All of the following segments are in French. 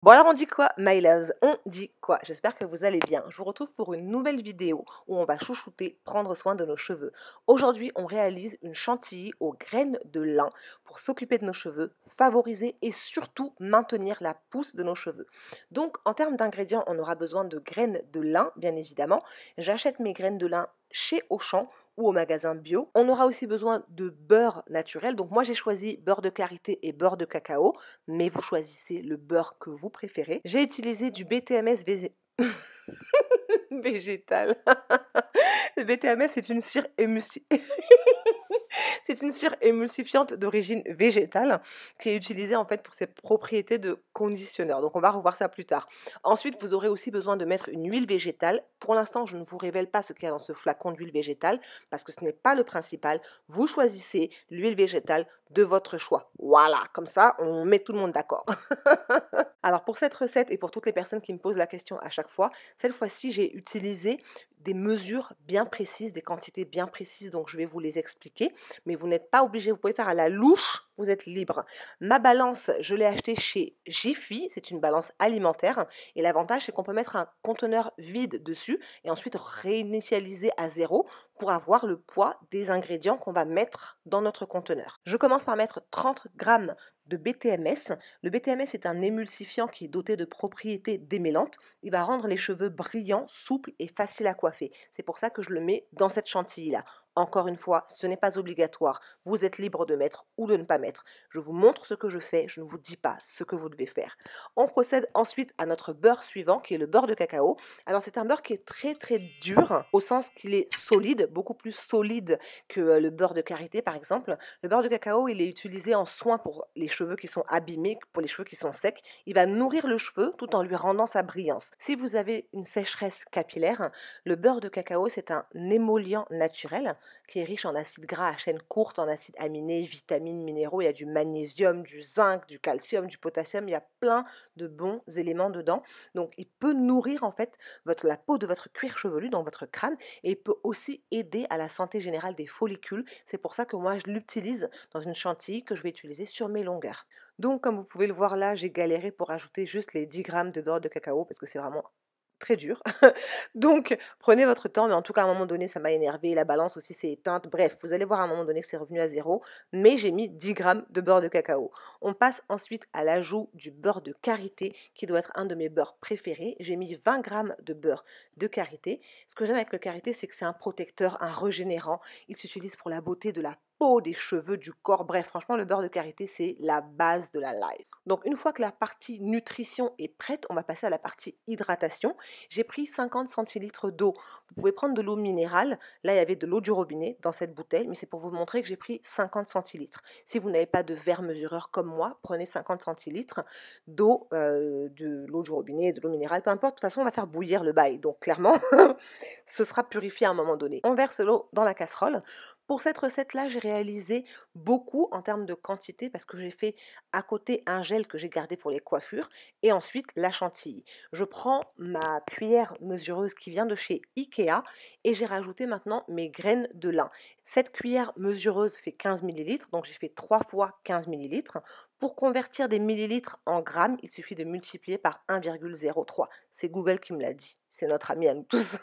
Bon alors on dit quoi, my loves? On dit quoi? J'espère que vous allez bien. Je vous retrouve pour une nouvelle vidéo où on va chouchouter, prendre soin de nos cheveux. Aujourd'hui, on réalise une chantilly aux graines de lin pour s'occuper de nos cheveux, favoriser et surtout maintenir la pousse de nos cheveux. Donc en termes d'ingrédients, on aura besoin de graines de lin, bien évidemment. J'achète mes graines de lin chez Auchan ou au magasin bio. On aura aussi besoin de beurre naturel. Donc moi j'ai choisi beurre de karité et beurre de cacao, mais vous choisissez le beurre que vous préférez. J'ai utilisé du BTMS végétal. Le BTMS, c'est une cire c'est une cire émulsifiante d'origine végétale qui est utilisée en fait pour ses propriétés de conditionneur. Donc on va revoir ça plus tard. Ensuite, vous aurez aussi besoin de mettre une huile végétale. Pour l'instant, je ne vous révèle pas ce qu'il y a dans ce flacon d'huile végétale parce que ce n'est pas le principal. Vous choisissez l'huile végétale de votre choix. Voilà, comme ça, on met tout le monde d'accord. Alors pour cette recette et pour toutes les personnes qui me posent la question à chaque fois, cette fois-ci, j'ai utilisé des mesures bien précises, des quantités bien précises, donc je vais vous les expliquer, mais vous n'êtes pas obligé, vous pouvez faire à la louche, vous êtes libre. Ma balance, je l'ai achetée chez Jiffy, c'est une balance alimentaire, et l'avantage c'est qu'on peut mettre un conteneur vide dessus et ensuite réinitialiser à zéro pour avoir le poids des ingrédients qu'on va mettre dans notre conteneur. Je commence par mettre 30 grammes de BTMS. Le BTMS est un émulsifiant qui est doté de propriétés démêlantes. Il va rendre les cheveux brillants, souples et faciles à coiffer. C'est pour ça que je le mets dans cette chantilly-là. Encore une fois, ce n'est pas obligatoire. Vous êtes libre de mettre ou de ne pas mettre. Je vous montre ce que je fais, je ne vous dis pas ce que vous devez faire. On procède ensuite à notre beurre suivant, qui est le beurre de cacao. Alors c'est un beurre qui est très très dur, au sens qu'il est solide, beaucoup plus solide que le beurre de karité par exemple. Le beurre de cacao, il est utilisé en soin pour les cheveux qui sont abîmés, pour les cheveux qui sont secs. Il va nourrir le cheveu tout en lui rendant sa brillance. Si vous avez une sécheresse capillaire, le beurre de cacao, c'est un émollient naturel qui est riche en acides gras à chaîne courte, en acides aminés, vitamines, minéraux. Il y a du magnésium, du zinc, du calcium, du potassium. Il y a plein de bons éléments dedans. Donc, il peut nourrir en fait la peau de votre cuir chevelu dans votre crâne et il peut aussi aider à la santé générale des follicules. C'est pour ça que moi, je l'utilise dans une chantilly que je vais utiliser sur mes longueurs. Donc, comme vous pouvez le voir là, j'ai galéré pour ajouter juste les 10 grammes de beurre de cacao parce que c'est vraiment très dur. Donc, prenez votre temps, mais en tout cas, à un moment donné, ça m'a énervé. La balance aussi s'est éteinte. Bref, vous allez voir à un moment donné que c'est revenu à zéro. Mais j'ai mis 10 grammes de beurre de cacao. On passe ensuite à l'ajout du beurre de karité, qui doit être un de mes beurres préférés. J'ai mis 20 grammes de beurre de karité. Ce que j'aime avec le karité, c'est que c'est un protecteur, un régénérant. Il s'utilise pour la beauté de la peau, des cheveux, du corps. Bref, franchement, le beurre de karité, c'est la base de la life. Donc, une fois que la partie nutrition est prête, on va passer à la partie hydratation. J'ai pris 50 centilitres d'eau. Vous pouvez prendre de l'eau minérale. Là, il y avait de l'eau du robinet dans cette bouteille, mais c'est pour vous montrer que j'ai pris 50 centilitres. Si vous n'avez pas de verre mesureur comme moi, prenez 50 centilitres d'eau, de l'eau du robinet, de l'eau minérale, peu importe. De toute façon, on va faire bouillir le bail. Donc, clairement, ce sera purifié à un moment donné. On verse l'eau dans la casserole. Pour cette recette-là, j'ai réalisé beaucoup en termes de quantité parce que j'ai fait à côté un gel que j'ai gardé pour les coiffures et ensuite la chantilly. Je prends ma cuillère mesureuse qui vient de chez Ikea et j'ai rajouté maintenant mes graines de lin. Cette cuillère mesureuse fait 15 millilitres, donc j'ai fait 3 fois 15 millilitres. Pour convertir des millilitres en grammes, il suffit de multiplier par 1,03. C'est Google qui me l'a dit. C'est notre ami à nous tous.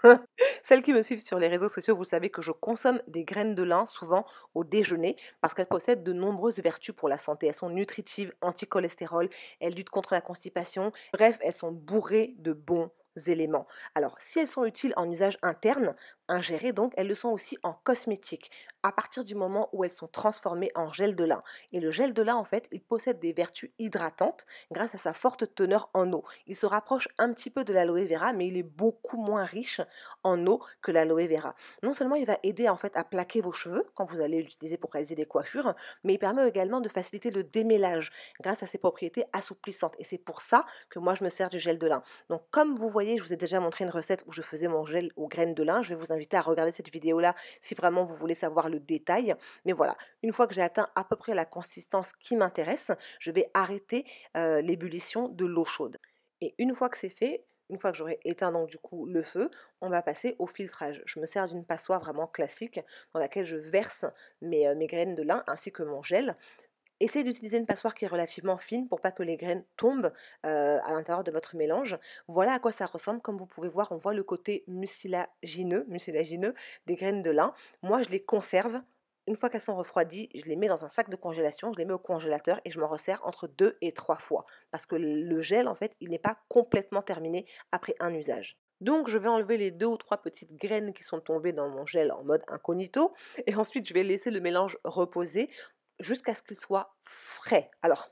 Celles qui me suivent sur les réseaux sociaux, vous savez que je consomme des graines de lin souvent au déjeuner parce qu'elles possèdent de nombreuses vertus pour la santé. Elles sont nutritives, anti-cholestérol, elles luttent contre la constipation. Bref, elles sont bourrées de bons éléments. Alors, si elles sont utiles en usage interne, ingérées donc, elles le sont aussi en cosmétique, à partir du moment où elles sont transformées en gel de lin. Et le gel de lin, en fait, il possède des vertus hydratantes grâce à sa forte teneur en eau. Il se rapproche un petit peu de l'aloe vera, mais il est beaucoup moins riche en eau que l'aloe vera. Non seulement il va aider en fait à plaquer vos cheveux quand vous allez l'utiliser pour réaliser des coiffures, mais il permet également de faciliter le démêlage grâce à ses propriétés assouplissantes. Et c'est pour ça que moi je me sers du gel de lin. Donc comme vous voyez, je vous ai déjà montré une recette où je faisais mon gel aux graines de lin. Je vais vous inviter à regarder cette vidéo-là si vraiment vous voulez savoir le détail. Mais voilà, une fois que j'ai atteint à peu près la consistance qui m'intéresse, je vais arrêter l'ébullition de l'eau chaude. Et une fois que c'est fait, une fois que j'aurai éteint donc du coup le feu, on va passer au filtrage. Je me sers d'une passoire vraiment classique dans laquelle je verse mes graines de lin ainsi que mon gel. Essayez d'utiliser une passoire qui est relativement fine pour pas que les graines tombent à l'intérieur de votre mélange. Voilà à quoi ça ressemble. Comme vous pouvez voir, on voit le côté mucilagineux des graines de lin. Moi, je les conserve. Une fois qu'elles sont refroidies, je les mets dans un sac de congélation, je les mets au congélateur et je m'en resserre entre 2 et 3 fois. Parce que le gel, en fait, il n'est pas complètement terminé après un usage. Donc, je vais enlever les 2 ou 3 petites graines qui sont tombées dans mon gel en mode incognito. Et ensuite, je vais laisser le mélange reposer jusqu'à ce qu'il soit frais. Alors,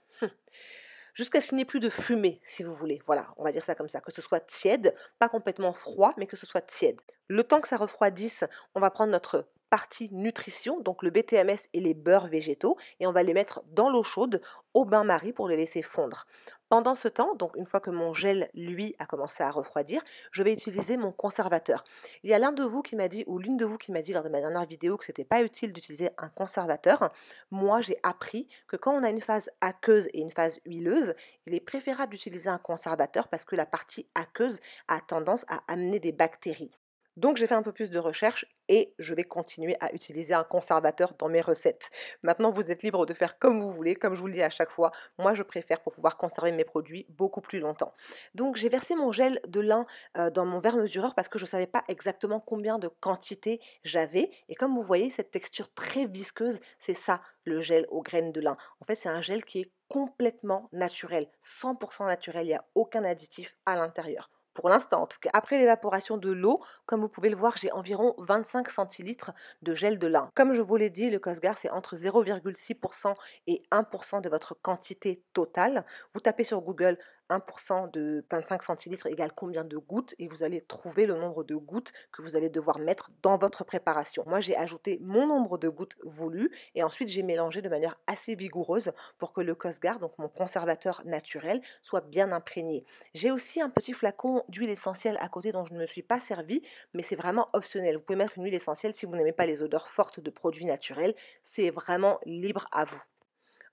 jusqu'à ce qu'il n'y ait plus de fumée, si vous voulez. Voilà, on va dire ça comme ça, que ce soit tiède, pas complètement froid, mais que ce soit tiède. Le temps que ça refroidisse, on va prendre notre partie nutrition, donc le BTMS et les beurres végétaux, et on va les mettre dans l'eau chaude au bain-marie pour les laisser fondre. Pendant ce temps, donc une fois que mon gel, lui, a commencé à refroidir, je vais utiliser mon conservateur. Il y a l'un de vous qui m'a dit, ou l'une de vous qui m'a dit lors de ma dernière vidéo que c'était pas utile d'utiliser un conservateur. Moi, j'ai appris que quand on a une phase aqueuse et une phase huileuse, il est préférable d'utiliser un conservateur parce que la partie aqueuse a tendance à amener des bactéries. Donc j'ai fait un peu plus de recherche et je vais continuer à utiliser un conservateur dans mes recettes. Maintenant, vous êtes libre de faire comme vous voulez, comme je vous le dis à chaque fois. Moi, je préfère pour pouvoir conserver mes produits beaucoup plus longtemps. Donc j'ai versé mon gel de lin dans mon verre mesureur parce que je ne savais pas exactement combien de quantité j'avais. Et comme vous voyez, cette texture très visqueuse, c'est ça le gel aux graines de lin. En fait, c'est un gel qui est complètement naturel, 100% naturel, il n'y a aucun additif à l'intérieur. Pour l'instant en tout cas. Après l'évaporation de l'eau, comme vous pouvez le voir, j'ai environ 25 centilitres de gel de lin. Comme je vous l'ai dit, le Cosgar, c'est entre 0,6% et 1% de votre quantité totale. Vous tapez sur Google 1% de 25 centilitres égale combien de gouttes et vous allez trouver le nombre de gouttes que vous allez devoir mettre dans votre préparation. Moi, j'ai ajouté mon nombre de gouttes voulu et ensuite j'ai mélangé de manière assez vigoureuse pour que le Cosgar, donc mon conservateur naturel, soit bien imprégné. J'ai aussi un petit flacon d'huile essentielle à côté dont je ne me suis pas servie, mais c'est vraiment optionnel. Vous pouvez mettre une huile essentielle si vous n'aimez pas les odeurs fortes de produits naturels, c'est vraiment libre à vous.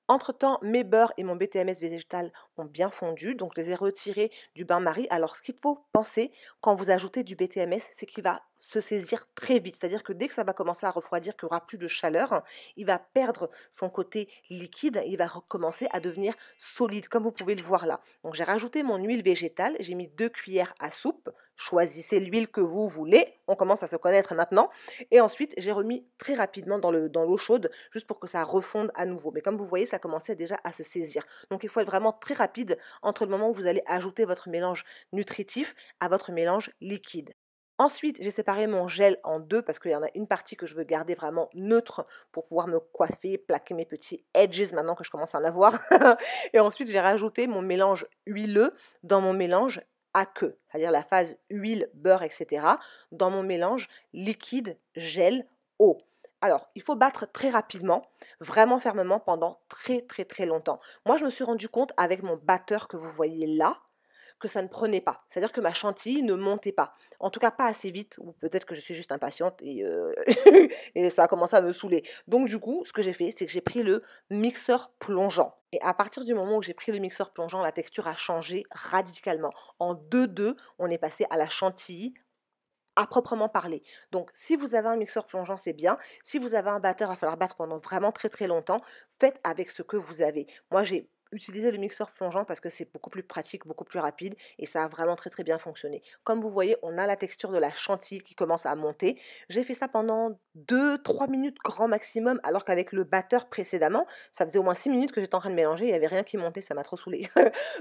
Entre-temps, mes beurres et mon BTMS végétal ont bien fondu, donc je les ai retirés du bain-marie. Alors, ce qu'il faut penser quand vous ajoutez du BTMS, c'est qu'il va se saisir très vite. C'est-à-dire que dès que ça va commencer à refroidir, qu'il n'y aura plus de chaleur, il va perdre son côté liquide, il va recommencer à devenir solide, comme vous pouvez le voir là. Donc, j'ai rajouté mon huile végétale, j'ai mis 2 cuillères à soupe. Choisissez l'huile que vous voulez, on commence à se connaître maintenant. Et ensuite, j'ai remis très rapidement dans l'eau chaude, juste pour que ça refonde à nouveau. Mais comme vous voyez, ça commençait déjà à se saisir. Donc il faut être vraiment très rapide entre le moment où vous allez ajouter votre mélange nutritif à votre mélange liquide. Ensuite, j'ai séparé mon gel en deux parce qu'il y en a une partie que je veux garder vraiment neutre pour pouvoir me coiffer, plaquer mes petits edges maintenant que je commence à en avoir. Et ensuite, j'ai rajouté mon mélange huileux dans mon mélange aqueux, c'est-à-dire la phase huile, beurre, etc., dans mon mélange liquide, gel, eau. Alors, il faut battre très rapidement, vraiment fermement pendant très très très longtemps. Moi, je me suis rendu compte avec mon batteur que vous voyez là, que ça ne prenait pas. C'est-à-dire que ma chantilly ne montait pas. En tout cas, pas assez vite, ou peut-être que je suis juste impatiente et, et ça a commencé à me saouler. Donc du coup, ce que j'ai fait, c'est que j'ai pris le mixeur plongeant. Et à partir du moment où j'ai pris le mixeur plongeant, la texture a changé radicalement. En 2-2, on est passé à la chantilly à proprement parler. Donc, si vous avez un mixeur plongeant, c'est bien. Si vous avez un batteur, il va falloir battre pendant vraiment très très longtemps. Faites avec ce que vous avez. Moi, j'ai utilisé le mixeur plongeant parce que c'est beaucoup plus pratique, beaucoup plus rapide et ça a vraiment très très bien fonctionné. Comme vous voyez, on a la texture de la chantilly qui commence à monter. J'ai fait ça pendant 2-3 minutes grand maximum, alors qu'avec le batteur précédemment, ça faisait au moins 6 minutes que j'étais en train de mélanger, il n'y avait rien qui montait, ça m'a trop saoulé.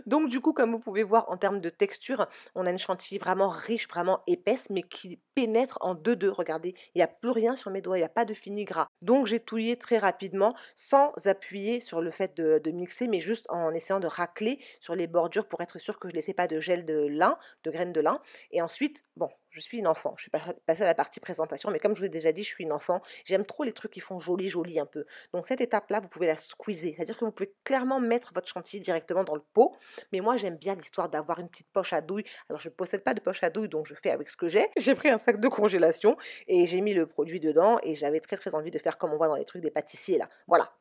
Donc du coup, comme vous pouvez voir en termes de texture, on a une chantilly vraiment riche, vraiment épaisse, mais qui pénètre en 2-2. Regardez, il n'y a plus rien sur mes doigts, il n'y a pas de fini gras. Donc j'ai touillé très rapidement, sans appuyer sur le fait de mixer, mais juste en essayant de racler sur les bordures pour être sûr que je ne laissais pas de gel de lin, de graines de lin. Et ensuite, bon, je suis une enfant, je suis passée à la partie présentation, mais comme je vous l'ai déjà dit, je suis une enfant, j'aime trop les trucs qui font joli, joli un peu. Donc cette étape-là, vous pouvez la squeezer, c'est-à-dire que vous pouvez clairement mettre votre chantilly directement dans le pot, mais moi j'aime bien l'histoire d'avoir une petite poche à douille. Alors je ne possède pas de poche à douille, donc je fais avec ce que j'ai. J'ai pris un sac de congélation et j'ai mis le produit dedans et j'avais très très envie de faire comme on voit dans les trucs des pâtissiers là. Voilà.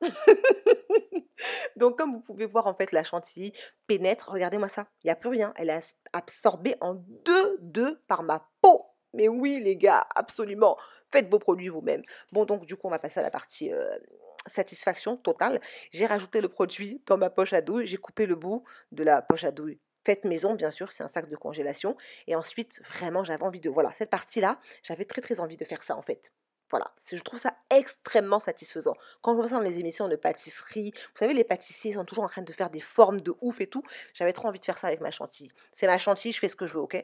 Donc comme vous pouvez voir en fait la chantilly pénètre, regardez-moi ça, il n'y a plus rien, elle est absorbée en 2-2 par ma peau. Mais oui les gars, absolument, faites vos produits vous-même. Bon donc du coup on va passer à la partie satisfaction totale. J'ai rajouté le produit dans ma poche à douille, j'ai coupé le bout de la poche à douille faite maison, bien sûr, c'est un sac de congélation. Et ensuite, vraiment, j'avais envie de... Voilà, cette partie-là, j'avais très, très envie de faire ça, en fait. Voilà, je trouve ça extrêmement satisfaisant. Quand je vois ça dans les émissions de pâtisserie, vous savez, les pâtissiers sont toujours en train de faire des formes de ouf et tout. J'avais trop envie de faire ça avec ma chantilly. C'est ma chantilly, je fais ce que je veux, ok?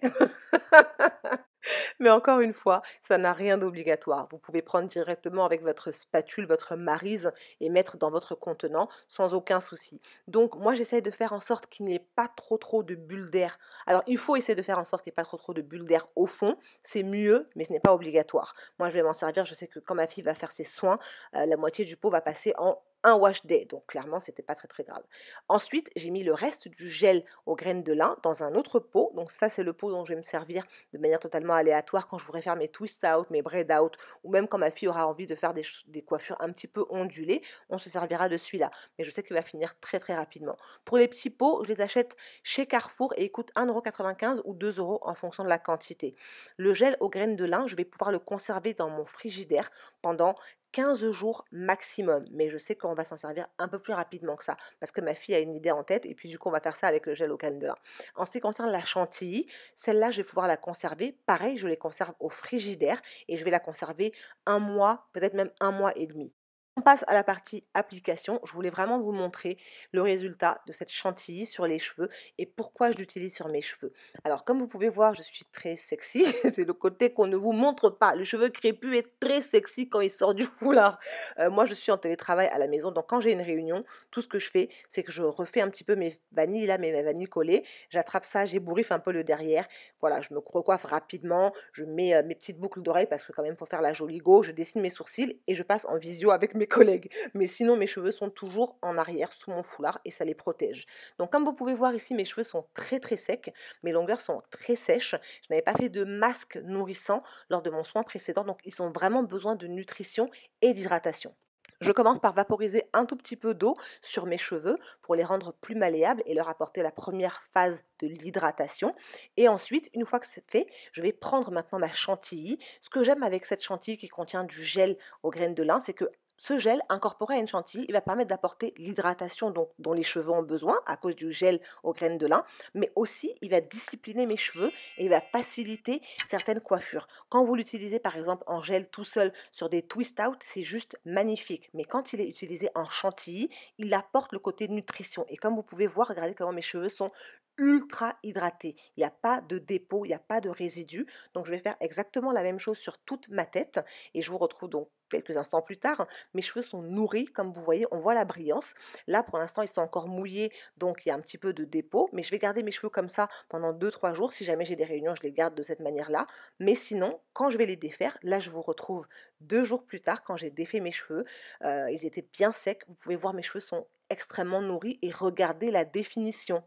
Mais encore une fois, ça n'a rien d'obligatoire. Vous pouvez prendre directement avec votre spatule, votre maryse et mettre dans votre contenant sans aucun souci. Donc moi, j'essaye de faire en sorte qu'il n'y ait pas trop de bulles d'air. Alors il faut essayer de faire en sorte qu'il n'y ait pas trop de bulles d'air au fond. C'est mieux, mais ce n'est pas obligatoire. Moi, je vais m'en servir. Je sais que quand ma fille va faire ses soins, la moitié du pot va passer en un wash day. Donc clairement, c'était pas très grave. Ensuite, j'ai mis le reste du gel aux graines de lin dans un autre pot. Donc ça, c'est le pot dont je vais me servir de manière totalement aléatoire quand je voudrais faire mes twist out, mes braid out, ou même quand ma fille aura envie de faire des coiffures un petit peu ondulées, on se servira de celui-là. Mais je sais qu'il va finir très rapidement. Pour les petits pots, je les achète chez Carrefour et ils coûtent 1,95 € ou 2 € en fonction de la quantité. Le gel aux graines de lin, je vais pouvoir le conserver dans mon frigidaire pendant 15 jours maximum, mais je sais qu'on va s'en servir un peu plus rapidement que ça, parce que ma fille a une idée en tête, et puis du coup on va faire ça avec le gel aux graines de lin. En ce qui concerne la chantilly, celle-là je vais pouvoir la conserver, pareil je les conserve au frigidaire, et je vais la conserver un mois, peut-être même un mois et demi. On passe à la partie application. Je voulais vraiment vous montrer le résultat de cette chantilly sur les cheveux et pourquoi je l'utilise sur mes cheveux. Alors, comme vous pouvez voir, je suis très sexy. C'est le côté qu'on ne vous montre pas. Le cheveu crépus est très sexy quand il sort du foulard. Moi, je suis en télétravail à la maison. Donc, quand j'ai une réunion, tout ce que je fais, c'est que je refais un petit peu mes vanilles, là, mes vanilles collées. J'attrape ça, j'ébouriffe un peu le derrière. Voilà, je me recoiffe rapidement. Je mets mes petites boucles d'oreilles parce que quand même, il faut faire la jolie go. Je dessine mes sourcils et je passe en visio avec mes collègues. Mais sinon, mes cheveux sont toujours en arrière sous mon foulard et ça les protège. Donc, comme vous pouvez voir ici, mes cheveux sont très secs. Mes longueurs sont très sèches. Je n'avais pas fait de masque nourrissant lors de mon soin précédent. Donc, ils ont vraiment besoin de nutrition et d'hydratation. Je commence par vaporiser un tout petit peu d'eau sur mes cheveux pour les rendre plus malléables et leur apporter la première phase de l'hydratation. Et ensuite, une fois que c'est fait, je vais prendre maintenant ma chantilly. Ce que j'aime avec cette chantilly qui contient du gel aux graines de lin, c'est que ce gel, incorporé à une chantilly, il va permettre d'apporter l'hydratation dont les cheveux ont besoin à cause du gel aux graines de lin, mais aussi il va discipliner mes cheveux et il va faciliter certaines coiffures. Quand vous l'utilisez par exemple en gel tout seul sur des twist out, c'est juste magnifique. Mais quand il est utilisé en chantilly, il apporte le côté nutrition. Et comme vous pouvez voir, regardez comment mes cheveux sont ultra hydratés. Il n'y a pas de dépôt, il n'y a pas de résidus. Donc je vais faire exactement la même chose sur toute ma tête et je vous retrouve donc quelques instants plus tard. Mes cheveux sont nourris, comme vous voyez, on voit la brillance. Là, pour l'instant, ils sont encore mouillés, donc il y a un petit peu de dépôt, mais je vais garder mes cheveux comme ça pendant 2-3 jours. Si jamais j'ai des réunions, je les garde de cette manière-là. Mais sinon, quand je vais les défaire, là, je vous retrouve 2 jours plus tard quand j'ai défait mes cheveux. Ils étaient bien secs. Vous pouvez voir, mes cheveux sont extrêmement nourris et regardez la définition.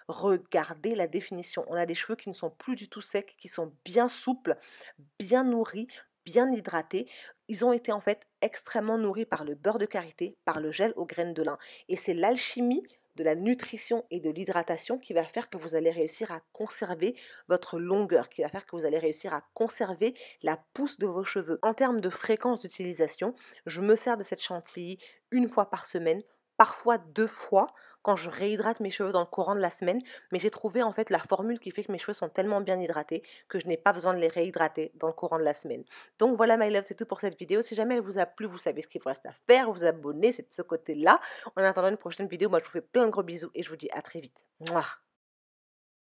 Regardez la définition. On a des cheveux qui ne sont plus du tout secs, qui sont bien souples, bien nourris, bien hydratés. Ils ont été en fait extrêmement nourris par le beurre de karité, par le gel aux graines de lin. Et c'est l'alchimie de la nutrition et de l'hydratation qui va faire que vous allez réussir à conserver votre longueur, qui va faire que vous allez réussir à conserver la pousse de vos cheveux. En termes de fréquence d'utilisation, je me sers de cette chantilly une fois par semaine, parfois 2 fois quand je réhydrate mes cheveux dans le courant de la semaine, mais j'ai trouvé en fait la formule qui fait que mes cheveux sont tellement bien hydratés que je n'ai pas besoin de les réhydrater dans le courant de la semaine. Donc voilà my love, c'est tout pour cette vidéo. Si jamais elle vous a plu, vous savez ce qu'il vous reste à faire, vous abonner, c'est de ce côté-là. En attendant une prochaine vidéo, moi je vous fais plein de gros bisous et je vous dis à très vite. Mouah.